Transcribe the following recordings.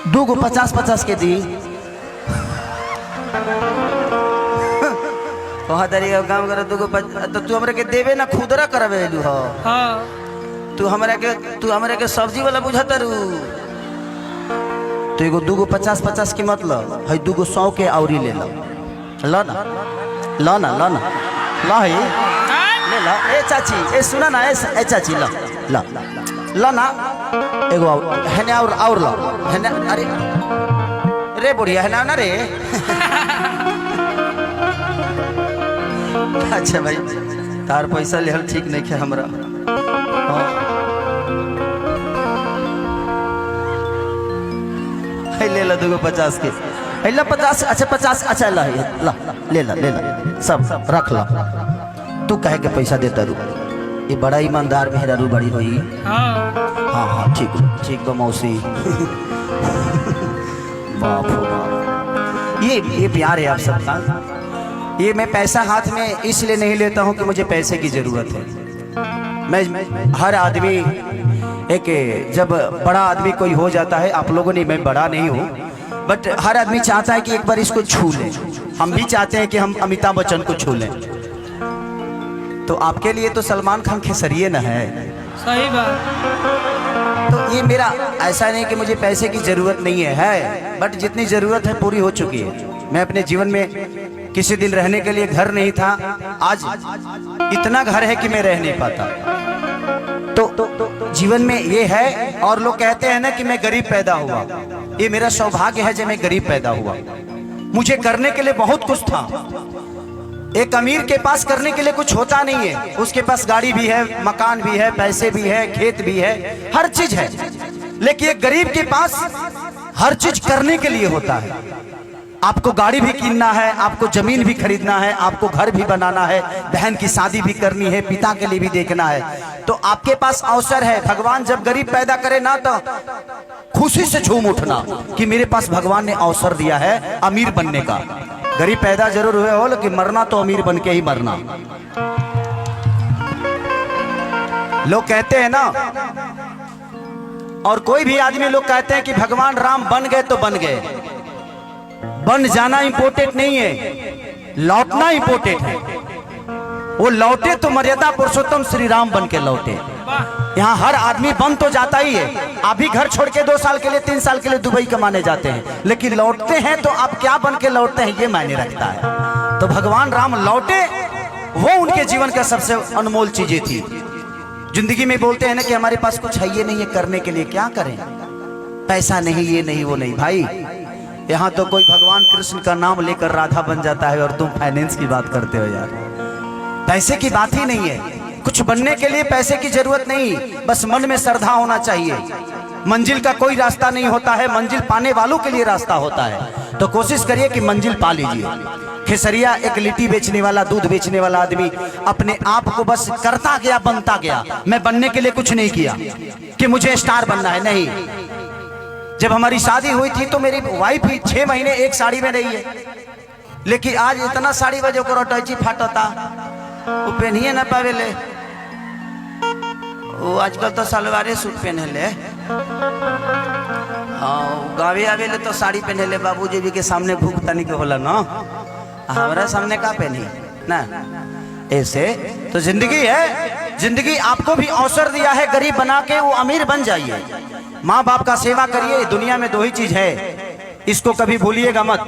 2 गो 50-50 के दी कहा तरीका काम कर 2 गो तो तू हमरा के देवे ना खुदरा करवे लू हो। हाँ तू हमरा के सब्जी वाला बुझत रू तो एगो 2 गो 50-50 की मतलब है 2 गो 100 के औरी ले लो ना है ले ला। ए चाची ए सुना ना ए चाची ला ना एगो हेने और ला हेने। अरे रे बुढ़िया है ना रे अच्छा भाई तार पैसा लेहल ठीक नहीं है हमरा। ले ला 2 गो 50 के ला 50। अच्छा 50 अच्छा ला ले ला सब रख ला। तू कहे के पैसा देता रू ये बड़ा ईमानदार मेहरा रू बड़ी हुई। हाँ ठीक बा मौसी बाप रे बाप ये प्यार है आप सबका। ये मैं पैसा हाथ में इसलिए नहीं लेता हूँ कि मुझे पैसे की जरूरत है। मैं हर आदमी एक जब बड़ा आदमी कोई हो जाता है आप लोगों ने मैं बड़ा नहीं हूँ बट हर आदमी चाहता है कि एक बार इसको छू लें। हम भी चाहते हैं कि हम अमिताभ बच्चन को छू लें। तो आपके लिए तो सलमान खान खेसरिए न है। सही बात। तो ये मेरा ऐसा नहीं कि मुझे पैसे की जरूरत नहीं है बट जितनी जरूरत है पूरी हो चुकी है। मैं अपने जीवन में किसी दिन रहने के लिए घर नहीं था, आज इतना घर है कि मैं रह नहीं पाता। तो जीवन में ये है। और लोग कहते हैं ना कि मैं गरीब पैदा हुआ, ये मेरा सौभाग्य है जब मैं गरीब पैदा हुआ। मुझे करने के लिए बहुत कुछ था। एक अमीर के पास करने के लिए कुछ होता नहीं है, उसके पास गाड़ी भी है, मकान भी है, पैसे भी है, खेत भी है, हर चीज है। लेकिन एक गरीब के पास हर चीज करने के लिए होता है। आपको गाड़ी भी कीनना है, आपको जमीन भी खरीदना है, आपको घर भी बनाना है, बहन की शादी भी करनी है, पिता के लिए भी देखना है। तो आपके पास अवसर है। भगवान जब गरीब पैदा करे ना तो खुशी से झूम उठना कि मेरे पास भगवान ने अवसर दिया है अमीर बनने का। गरीब पैदा जरूर हुए हो लेकिन मरना तो अमीर बन के ही मरना। लोग कहते हैं ना, और कोई भी आदमी लोग कहते हैं कि भगवान राम बन गए तो बन गए। बन जाना इंपोर्टेंट नहीं है, लौटना इंपोर्टेंट है। वो लौटे तो मर्यादा पुरुषोत्तम श्री राम बन के लौटे। यहाँ हर आदमी बन तो जाता ही है। आप भी घर छोड़ के 2 साल के लिए 3 साल के लिए दुबई कमाने जाते हैं, लेकिन लौटते हैं तो आप क्या बन के लौटते हैं ये मायने रखता है। तो भगवान राम लौटे, वो उनके जीवन का सबसे अनमोल चीजें थी। जिंदगी में बोलते हैं ना कि हमारे पास कुछ है ये नहीं है करने के लिए, क्या करें, पैसा नहीं, ये नहीं, वो नहीं। भाई यहाँ तो कोई भगवान कृष्ण का नाम लेकर राधा बन जाता है और तुम फाइनेंस की बात करते हो यार। पैसे की बात ही नहीं है। कुछ बनने के लिए पैसे की जरूरत नहीं, बस मन में श्रद्धा होना चाहिए। मंजिल का कोई रास्ता नहीं होता है, मंजिल पाने वालों के लिए रास्ता होता है। तो कोशिश करिए कि मंजिल पा लीजिए। खेसरिया एक लिट्टी बेचने वाला, दूध बेचने वाला आदमी अपने आप को बस करता गया, बनता गया। मैं बनने के लिए कुछ नहीं किया कि मुझे स्टार बनना है, नहीं। जब हमारी शादी हुई थी तो मेरी वाइफ ही 6 महीने एक साड़ी में रही है, लेकिन आज इतना साड़ी बजे को टैची फाटता, वो पहनिए ना पावे ले। वो आजकल तो सलवारे सूट पहने ले। हाँ गावे आवे ले तो साड़ी पहने ले। बाबूजी भी के सामने भूख तनी के होला ना, हमारा सामने का पहनी ना। ऐसे तो जिंदगी है। जिंदगी आपको भी अवसर दिया है गरीब बना के, वो अमीर बन जाइए। माँ बाप का सेवा करिए। दुनिया में 2 ही चीज है, इसको कभी भूलिएगा मत।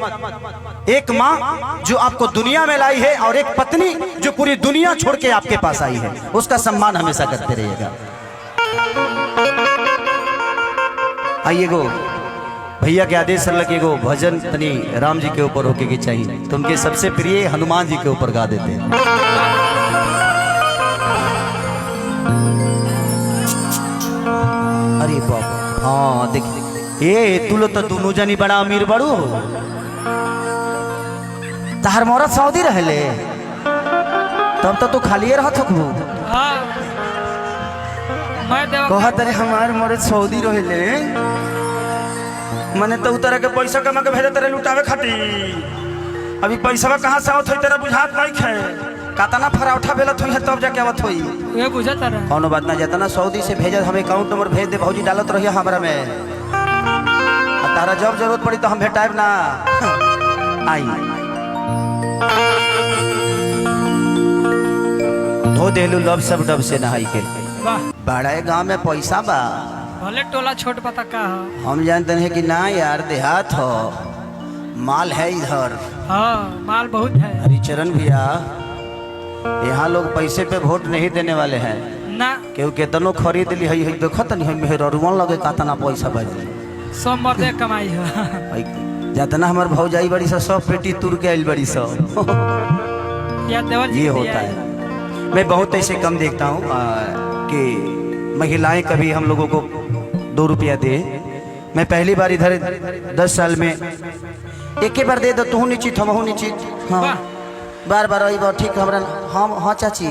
एक माँ जो आपको दुनिया में लाई है और एक पत्नी जो पूरी दुनिया छोड़ के आपके पास आई है, उसका सम्मान हमेशा करते रहिएगा। आइए गो भैया के आदेश लगे गो भजन तनी राम जी के ऊपर होके के चाहिए, तो उनके सबसे प्रिय हनुमान जी के ऊपर गा देते हैं। अरे बाबा हाँ देख ए तू लो तो दोनों जनी बड़ा अमीर बड़ू। तहार मोरत सऊदी रहले तब तो तू खाली रह थकबू। कहा तरे हमार मोरत सऊदी रहले मने तो उतर के पैसा कमा के भेजे तेरे लुटावे खाती। अभी पैसा कहाँ से आवत होई तेरा बुझात नहीं खे। कातना फराउठा बेलत होई है तब जाके आवत होई। ये बुझाता रहा कौनो बात ना, जाता ना सऊदी से भेजा हमें अकाउंट नंबर भेज दे, भौजी डालत रहिए हमरा में। तारा तारा जब जरूरत पड़ी तो हम भेटाइब ना। आई धो देलू लब सब डब से नहाई के। वाह बड़े गांव में पैसा बा, भले टोला छोट पता का हो। हम जानते हैं कि ना यार देहात हो, माल है इधर। हाँ माल बहुत है। हरिचरण भैया यहाँ लोग पैसे पे वोट नहीं देने वाले हैं ना क्योंकि केतनो खरीद ली है देखो तनी है मेहरुआ लगे कातना पैसा बाजी सब मर्दे कमाई हो। जितना हमार भौजाई बड़ी सब पेटी तुर के आइल बड़ी सब। या देवर जी ये दिया होता है। मैं बहुत ऐसे कम देखता हूँ कि महिलाएं कभी हम लोगों को 2 रुपया दे। मैं पहली बार इधर 10 साल में एक ही बार दे दो, तू निश्चित हम निश्चित। हाँ वाह। बार बार आई बार ठीक हमरा। हम हाँ चाची